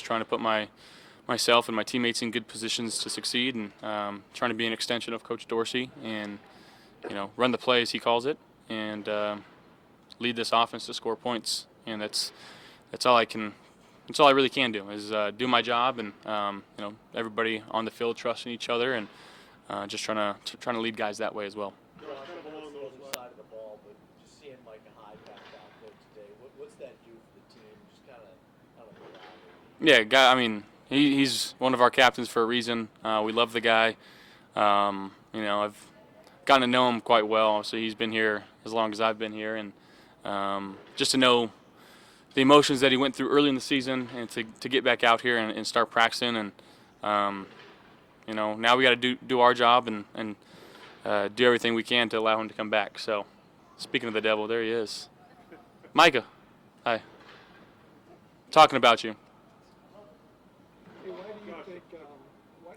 just trying to put myself and my teammates in good positions to succeed, and trying to be an extension of Coach Dorsey and run the play as he calls it, and lead this offense to score points. And that's all I can. That's all I really can do is do my job, and everybody on the field trusting each other, and just trying to lead guys that way as well. Side of the ball, but just seeing Micah Hyde back out there today, what's that do for the team? Just kind of Yeah, I mean, he's one of our captains for a reason. We love the guy. I've gotten to know him quite well. So he's been here as long as I've been here, and just to know the emotions that he went through early in the season, and to get back out here and start practicing, and now we got to do our job and do everything we can to allow him to come back. So, speaking of the devil, there he is. Micah, hi. Talking about you. Hey, why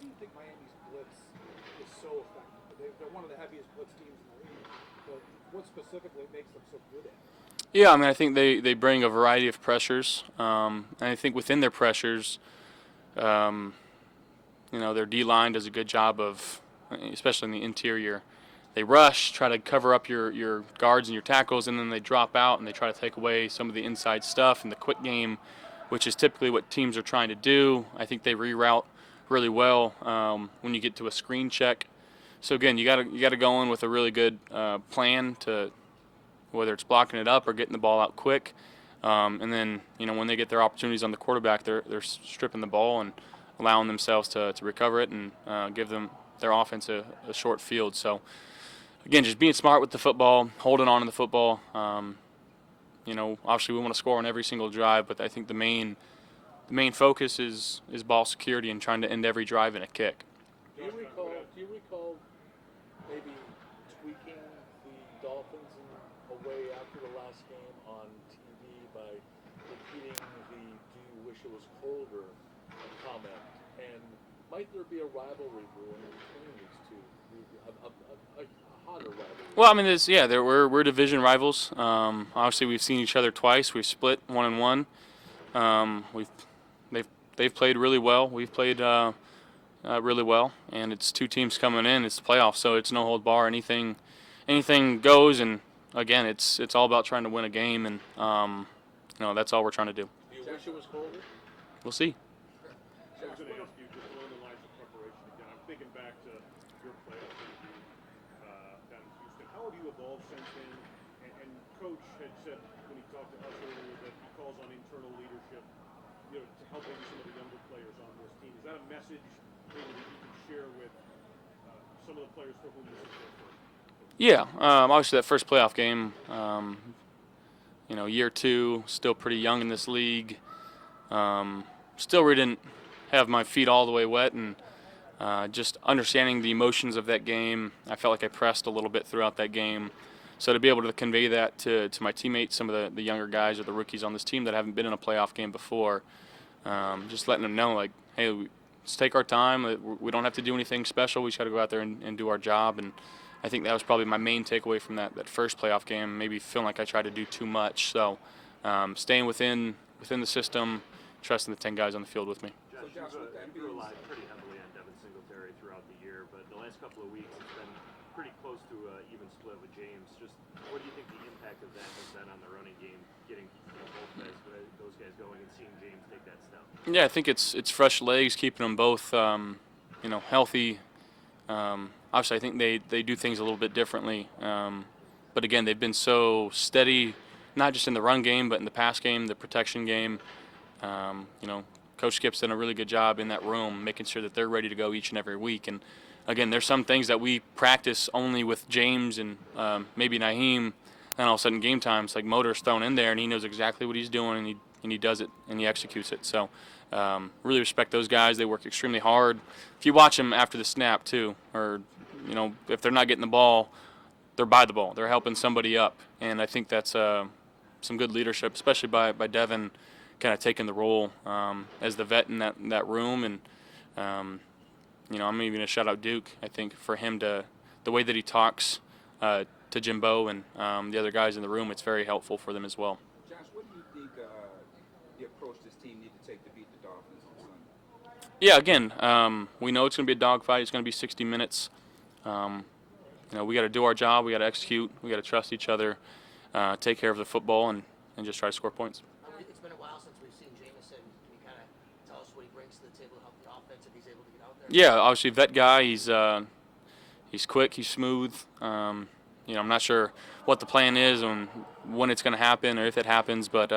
do you think Miami's blitz is so effective? They're one of the heaviest blitz teams in the league, but what specifically makes them so good at it? Yeah, I mean, I think they bring a variety of pressures, and I think within their pressures, their D-line does a good job of, especially in the interior. They rush, try to cover up your guards and your tackles, and then they drop out and they try to take away some of the inside stuff in the quick game, which is typically what teams are trying to do. I think they reroute really well when you get to a screen check. So again, you got to go in with a really good plan to whether it's blocking it up or getting the ball out quick, and then when they get their opportunities on the quarterback, they're stripping the ball and allowing themselves to recover it and give them their offense a short field. So again, just being smart with the football, holding on to the football. Obviously we want to score on every single drive, but I think the main focus is ball security and trying to end every drive in a kick. Do you recall maybe tweaking the Dolphins in a way after the last game on TV by repeating the "Do you wish it was colder" comment? And might there be a rivalry brewing between these two? A hotter rivalry? Well, I mean, we're division rivals. Obviously, we've seen each other twice. We've split 1-1. They've played really well. We've played really well, and it's two teams coming in. It's the playoffs, so it's no hold bar. Anything goes, and again, it's all about trying to win a game, and that's all we're trying to do. Do you wish it was colder? We'll see. I was going to ask you, just along the lines of preparation again, I'm thinking back to your playoff debut down in Houston. How have you evolved since then? And Coach had said when he talked to us earlier that he calls on internal leadership, to help maybe some of the younger players on this team. Is that a message maybe that you can share with some of the players for whom this is their first? Yeah, obviously that first playoff game, year two, still pretty young in this league. Still really didn't have my feet all the way wet, and just understanding the emotions of that game, I felt like I pressed a little bit throughout that game. So to be able to convey that to my teammates, some of the younger guys or the rookies on this team that haven't been in a playoff game before, just letting them know, like, hey, let's take our time. We don't have to do anything special. We just got to go out there and do our job. And I think that was probably my main takeaway from that first playoff game, maybe feeling like I tried to do too much. So staying within the system, trusting the 10 guys on the field with me. Josh, you relied pretty heavily on Devin Singletary throughout the year, but the last couple of weeks it's been pretty close to an even split with James. Just what do you think the impact of that has been on the running game, getting those guys going and seeing James take that step? Yeah, I think it's fresh legs, keeping them both healthy. Obviously, I think they do things a little bit differently. But again, they've been so steady, not just in the run game, but in the pass game, the protection game. Coach Skip's done a really good job in that room, making sure that they're ready to go each and every week. And again, there's some things that we practice only with James and maybe Naheem, and all of a sudden game time, it's like motor's thrown in there, and he knows exactly what he's doing, and he does it, and he executes it. So really respect those guys. They work extremely hard. If you watch them after the snap too, or if they're not getting the ball, they're by the ball. They're helping somebody up, and I think that's some good leadership, especially by Devin, kind of taking the role as the vet in that room. And I'm even going to shout out Duke. I think for him the way that he talks to Jimbo and the other guys in the room, it's very helpful for them as well. Josh, what do you think the approach this team needs to take to beat the Dolphins Yeah, again, we know it's going to be a dogfight. It's going to be 60 minutes. We got to do our job. We got to execute. We got to trust each other, take care of the football, and just try to score points. It's been a while since we've seen Jameson. Can you kind of tell us what he brings to the table to help the offense if he's able to get out there? Yeah, obviously vet guy. He's quick. He's smooth. I'm not sure what the plan is and when it's going to happen or if it happens, but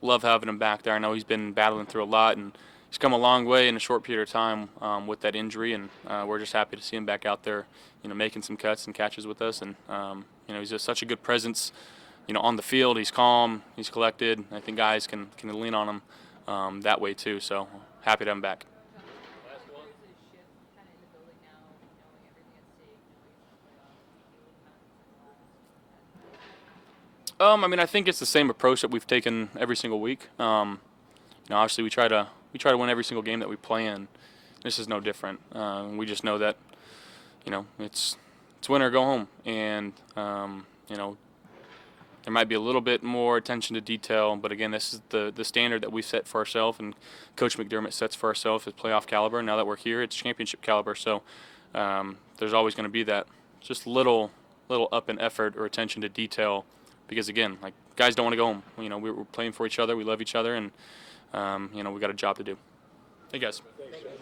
love having him back there. I know he's been battling through a lot, and he's come a long way in a short period of time with that injury, and we're just happy to see him back out there, making some cuts and catches with us. And he's just such a good presence, on the field. He's calm. He's collected. I think guys can lean on him that way too. So happy to have him back. Last one. I think it's the same approach that we've taken every single week. Obviously we try to win every single game that we play in. This is no different. We just know that, it's win or go home, and there might be a little bit more attention to detail, but again, this is the standard that we set for ourselves, and Coach McDermott sets for ourselves as playoff caliber. Now that we're here, it's championship caliber. So there's always going to be that just little up in effort or attention to detail. Because again, like, guys don't want to go home. We're playing for each other. We love each other, and we got a job to do. Hey guys. Thanks, guys.